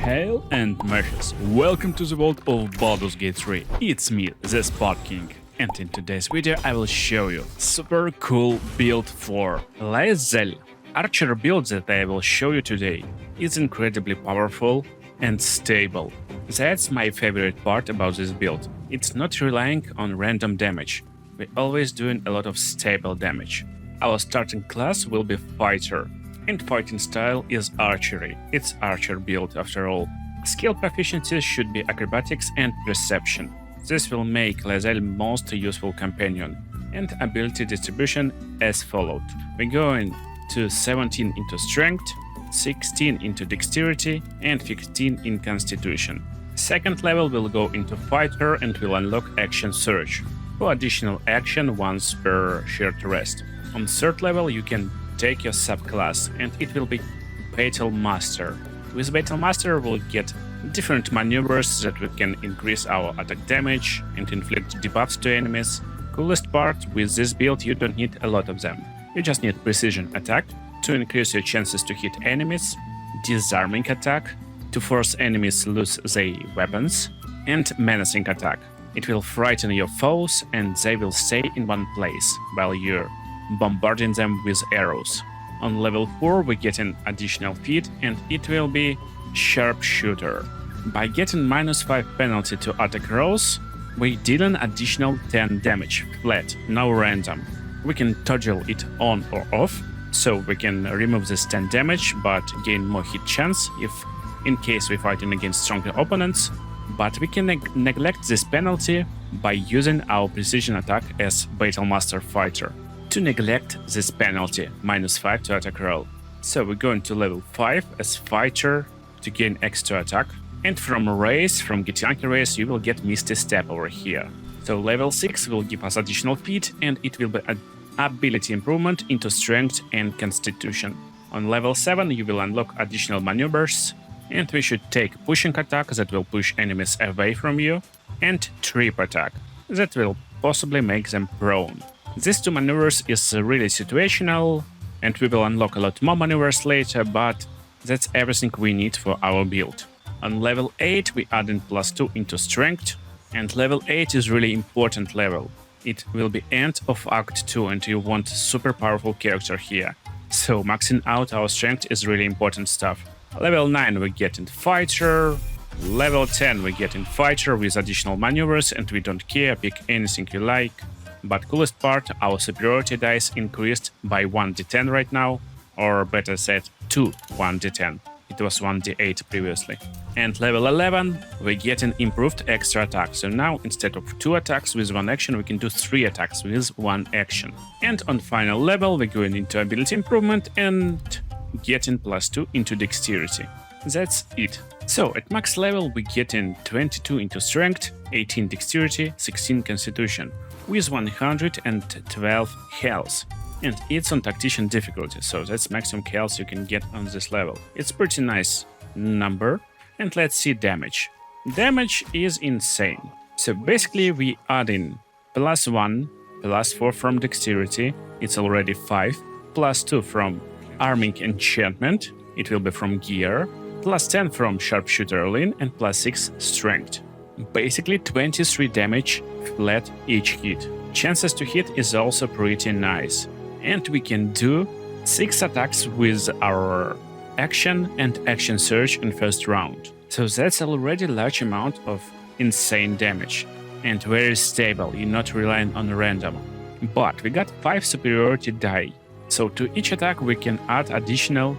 Hail and Meshes, welcome to the world of Baldur's Gate 3. It's me, the Spot King, and in today's video I will show you super cool build for Laezel. Archer build that I will show you today is incredibly powerful and stable. That's my favorite part about this build. It's not relying on random damage. We're always doing a lot of stable damage. Our starting class will be Fighter, and fighting style is Archery. It's Archer build after all. Skill proficiencies should be Acrobatics and Perception. This will make Laezel most useful companion. And ability distribution as followed. We're going to 17 into Strength, 16 into Dexterity, and 15 in Constitution. Second level will go into Fighter and will unlock Action Surge for additional action once per shared rest. On third level you can take your subclass and it will be Battle Master. With Battle Master we'll get different maneuvers that we can increase our attack damage and inflict debuffs to enemies. Coolest part, with this build you don't need a lot of them. You just need Precision Attack to increase your chances to hit enemies, Disarming Attack to force enemies to lose their weapons, and Menacing Attack. It will frighten your foes and they will stay in one place while you're bombarding them with arrows. On level 4 we get an additional feat and it will be Sharpshooter. By getting -5 penalty to attack rolls, we deal an additional 10 damage, flat, no random. We can toggle it on or off, so we can remove this 10 damage but gain more hit chance if in case we're fighting against stronger opponents, but we can neglect this penalty by using our Precision Attack as Battle Master Fighter. To neglect this penalty, -5 to attack roll. So we're going to level 5 as Fighter to gain extra attack. And from Githyanki race, you will get Misty Step over here. So level 6 will give us additional feat and it will be an ability improvement into Strength and Constitution. On level 7 you will unlock additional maneuvers and we should take Pushing Attack that will push enemies away from you and Trip Attack that will possibly make them prone. These two maneuvers is really situational, and we will unlock a lot more maneuvers later, but that's everything we need for our build. On level 8 we add in +2 into Strength, and level 8 is really important level. It will be end of Act 2 and you want super powerful character here. So maxing out our Strength is really important stuff. Level 9 we get in Fighter, level 10 we get in Fighter with additional maneuvers and we don't care, pick anything you like. But coolest part, our superiority dice increased by 1d10 right now, or better said, to 1d10. It was 1d8 previously. And level 11, we get an improved extra attack. So now, instead of 2 attacks with 1 action, we can do 3 attacks with 1 action. And on final level, we're going into ability improvement and getting +2 into dexterity. That's it. So at max level, we get in 22 into strength, 18 dexterity, 16 constitution, with 112 health. And it's on tactician difficulty, so that's maximum health you can get on this level. It's pretty nice number. And let's see damage. Damage is insane. So basically we add in +1, +4 from dexterity, it's already 5, +2 from arming enchantment, it will be from gear, +10 from sharpshooter lean, and +6 strength. Basically 23 damage flat each hit. Chances to hit is also pretty nice. And we can do 6 attacks with our action and action surge in first round. So that's already a large amount of insane damage. And very stable, you're not relying on random. But we got 5 superiority die. So to each attack we can add additional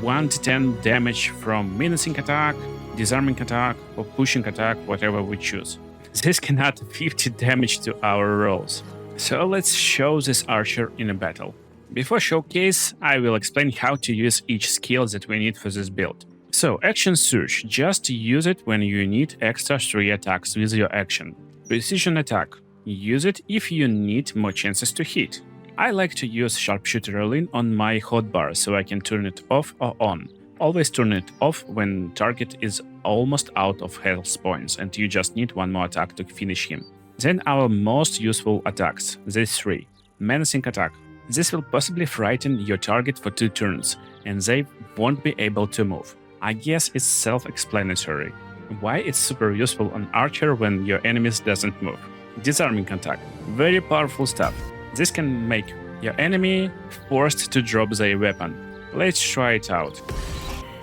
1d10 damage from menacing attack, disarming attack, or pushing attack, whatever we choose. This can add 50 damage to our rolls. So let's show this archer in a battle. Before showcase, I will explain how to use each skill that we need for this build. So action surge, just use it when you need extra 3 attacks with your action. Precision attack, use it if you need more chances to hit. I like to use sharpshooter lean on my hotbar so I can turn it off or on. Always turn it off when target is almost out of health points and you just need 1 more attack to finish him. Then our most useful attacks, these 3. Menacing attack. This will possibly frighten your target for 2 turns and they won't be able to move. I guess it's self-explanatory. Why it's super useful on Archer when your enemies doesn't move. Disarming attack. Very powerful stuff. This can make your enemy forced to drop their weapon. Let's try it out.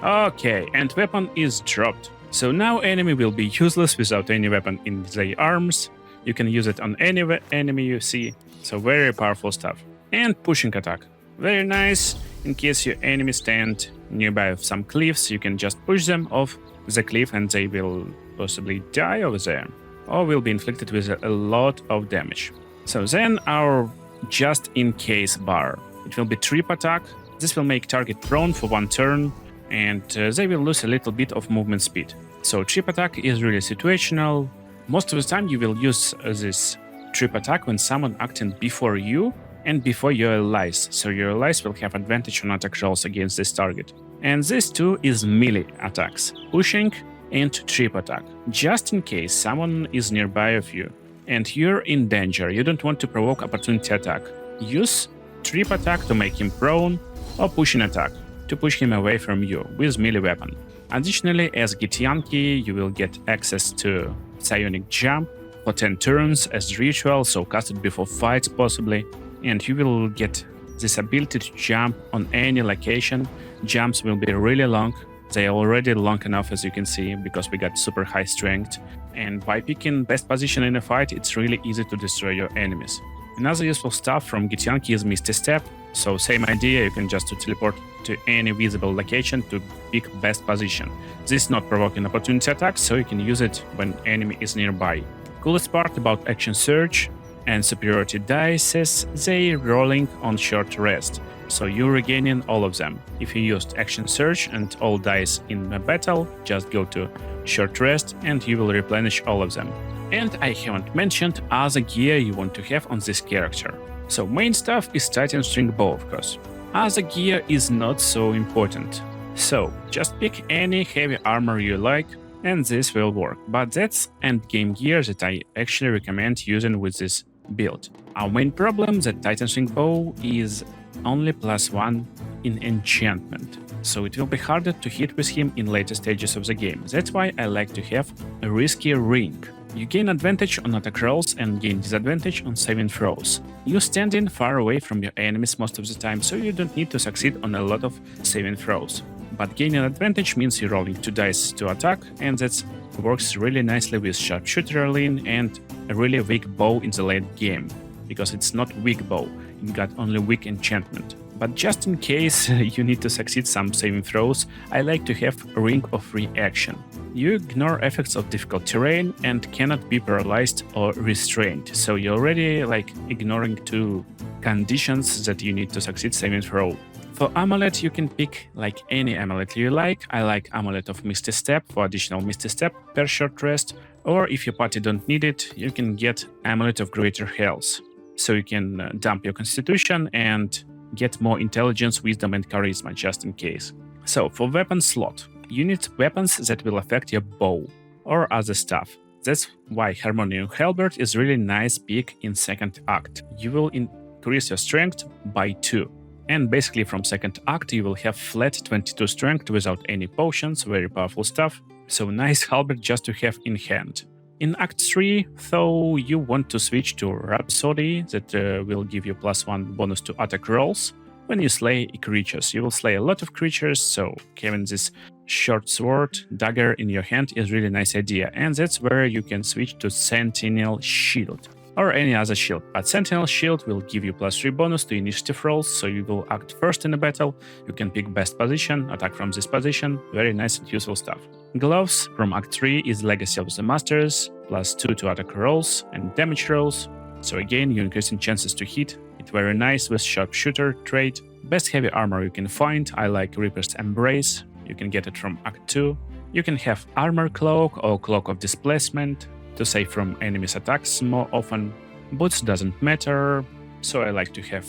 Okay, and weapon is dropped. So now enemy will be useless without any weapon in their arms. You can use it on any enemy you see. So very powerful stuff. And pushing attack. Very nice. In case your enemies stand nearby some cliffs, you can just push them off the cliff and they will possibly die over there. Or will be inflicted with a lot of damage. So then our just in case bar. It will be trip attack. This will make target prone for 1 turn and they will lose a little bit of movement speed. So trip attack is really situational. Most of the time you will use this trip attack when someone acting before you and before your allies. So your allies will have advantage on attack rolls against this target. And this too is melee attacks, pushing and trip attack. Just in case someone is nearby of you and you're in danger, you don't want to provoke opportunity attack. Use trip attack to make him prone or pushing attack to push him away from you with melee weapon. Additionally, as Githyanki, you will get access to Psionic Jump for 10 turns as ritual, so casted before fights possibly, and you will get this ability to jump on any location. Jumps will be really long. They are already long enough, as you can see, because we got super high strength, and by picking best position in a fight, it's really easy to destroy your enemies. Another useful stuff from Githyanki is Misty Step, so same idea, you can just teleport to any visible location to pick best position. This is not provoking opportunity attacks, so you can use it when enemy is nearby. Coolest part about Action Surge and Superiority dice is they rolling on short rest, so you're regaining all of them. If you used Action Surge and all dice in a battle, just go to short rest and you will replenish all of them. And I haven't mentioned other gear you want to have on this character. So main stuff is Titan String Bow, of course. Other gear is not so important. So just pick any heavy armor you like and this will work. But that's endgame gear that I actually recommend using with this build. Our main problem that Titan String Bow is only +1 in enchantment. So it will be harder to hit with him in later stages of the game. That's why I like to have a risky ring. You gain advantage on attack rolls and gain disadvantage on saving throws. You standing far away from your enemies most of the time, so you don't need to succeed on a lot of saving throws. But gaining advantage means you're rolling 2 dice to attack, and that works really nicely with Sharpshooter Lean and a really weak bow in the late game, because it's not weak bow, it got only weak enchantment. But just in case you need to succeed some saving throws, I like to have a Ring of Reaction. You ignore effects of difficult terrain and cannot be paralyzed or restrained, so you're already ignoring 2 conditions that you need to succeed saving throw. For Amulet, you can pick any Amulet you like. I like Amulet of Misty Step for additional Misty Step per short rest, or if your party don't need it, you can get Amulet of Greater Health. So you can dump your Constitution and get more Intelligence, Wisdom and Charisma just in case. So for weapon slot, you need weapons that will affect your bow or other stuff. That's why Harmonium Halberd is really nice pick in second act. You will increase your strength by 2. And basically from second act you will have flat 22 strength without any potions, very powerful stuff. So nice halberd just to have in hand. In Act 3, though, you want to switch to Rhapsody that will give you +1 bonus to attack rolls when you slay creatures. You will slay a lot of creatures, so having this short sword, dagger in your hand is really nice idea. And that's where you can switch to Sentinel Shield or any other shield. But Sentinel Shield will give you +3 bonus to initiative rolls, so you will act first in a battle. You can pick best position, attack from this position, very nice and useful stuff. Gloves from Act 3 is Legacy of the Masters, +2 to attack rolls and damage rolls. So again, you're increasing chances to hit. It's very nice with Sharpshooter trait. Best heavy armor you can find, I like Reaper's Embrace. You can get it from Act 2. You can have Armor Cloak or Cloak of Displacement to save from enemies' attacks more often. Boots doesn't matter, so I like to have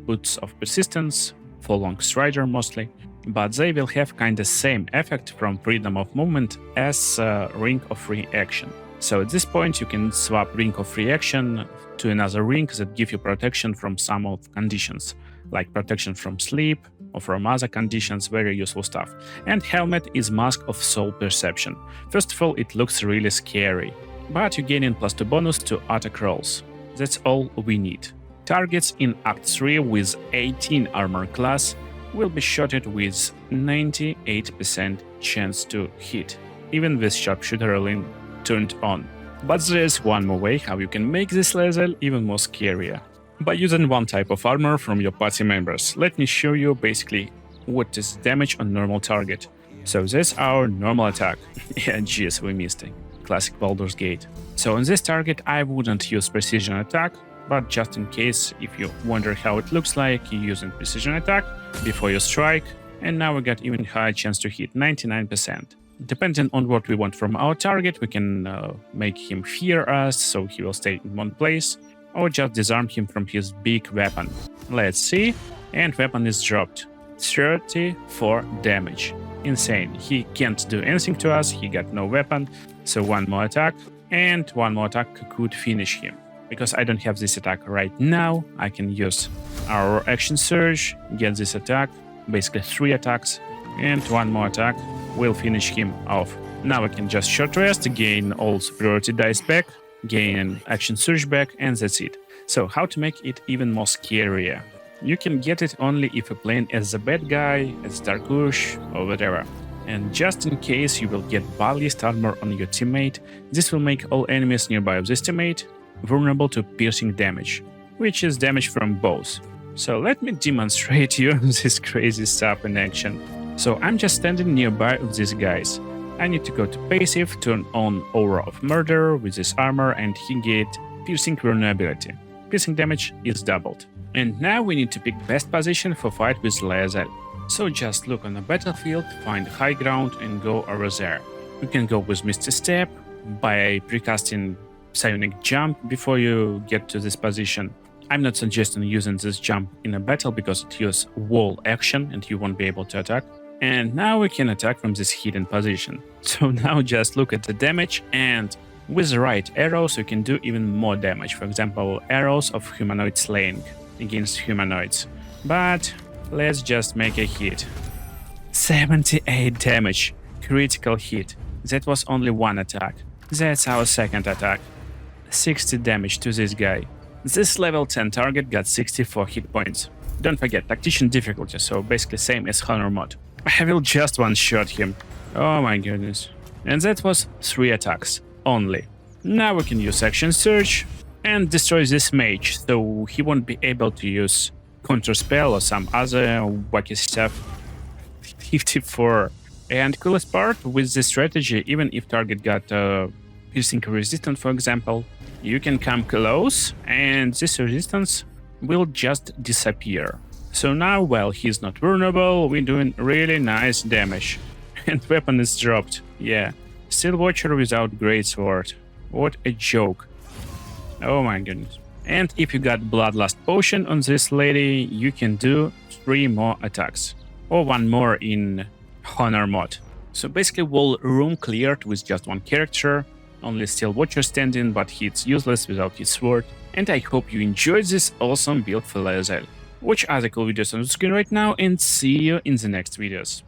Boots of Persistence for Long Strider mostly. But they will have kinda same effect from freedom of movement as Ring of Reaction. So at this point you can swap Ring of Reaction to another ring that give you protection from some of conditions, like protection from sleep, or from other conditions, very useful stuff. And helmet is Mask of Soul Perception. First of all, it looks really scary, but you're gaining +2 bonus to attack rolls. That's all we need. Targets in Act 3 with 18 armor class will be shotted with 98% chance to hit, even with sharpshooter lane turned on. But there's one more way how you can make this Laezel even more scarier. By using one type of armor from your party members. Let me show you basically what is damage on normal target. So this is our normal attack. Yeah, jeez, we missed it. Classic Baldur's Gate. So on this target I wouldn't use precision attack, but just in case, if you wonder how it looks like, you're using precision attack before you strike, and now we got even higher chance to hit, 99%. Depending on what we want from our target, we can make him fear us, so he will stay in one place, or just disarm him from his big weapon. Let's see, and weapon is dropped. 34 damage. Insane. He can't do anything to us, he got no weapon, so one more attack, and one more attack could finish him. Because I don't have this attack right now, I can use our action surge, get this attack, basically 3 attacks, and one more attack will finish him off. Now I can just short rest, gain all superiority dice back, gain action surge back, and that's it. So how to make it even more scarier? You can get it only if you're playing as the bad guy, as Darkush, or whatever. And just in case you will get ballast armor on your teammate, this will make all enemies nearby of this teammate vulnerable to piercing damage, which is damage from bows. So let me demonstrate you this crazy stuff in action. So I'm just standing nearby of these guys. I need to go to passive, turn on Aura of Murder with this armor, and he get piercing vulnerability. Piercing damage is doubled. And now we need to pick best position for fight with Laezel. So just look on the battlefield, find high ground and go over there. You can go with Misty Step by precasting Psionic Jump before you get to this position. I'm not suggesting using this jump in a battle because it uses wall action and you won't be able to attack. And now we can attack from this hidden position. So now just look at the damage, and with the right arrows you can do even more damage. For example, arrows of humanoid slaying against humanoids. But let's just make a hit. 78 damage. Critical hit. That was only one attack. That's our second attack. 60 damage to this guy. This level 10 target got 64 hit points. Don't forget, tactician difficulty, so basically same as Honor mod. I will just one-shot him. Oh my goodness. And that was 3 attacks only. Now we can use action surge and destroy this mage, so he won't be able to use counter spell or some other wacky stuff. 54. And coolest part with this strategy, even if target got piercing resistance, for example, you can come close and this resistance will just disappear. So now, while he's not vulnerable, we're doing really nice damage. And weapon is dropped. Yeah. Steel Watcher without Greatsword. What a joke. Oh my goodness. And if you got Bloodlust Potion on this lady, you can do 3 more attacks. Or 1 more in Honor mod. So basically whole room cleared with just 1 character. Only Steel Watcher standing, but he's useless without his sword. And I hope you enjoyed this awesome build for Laezel. Watch other cool videos on the screen right now and see you in the next videos.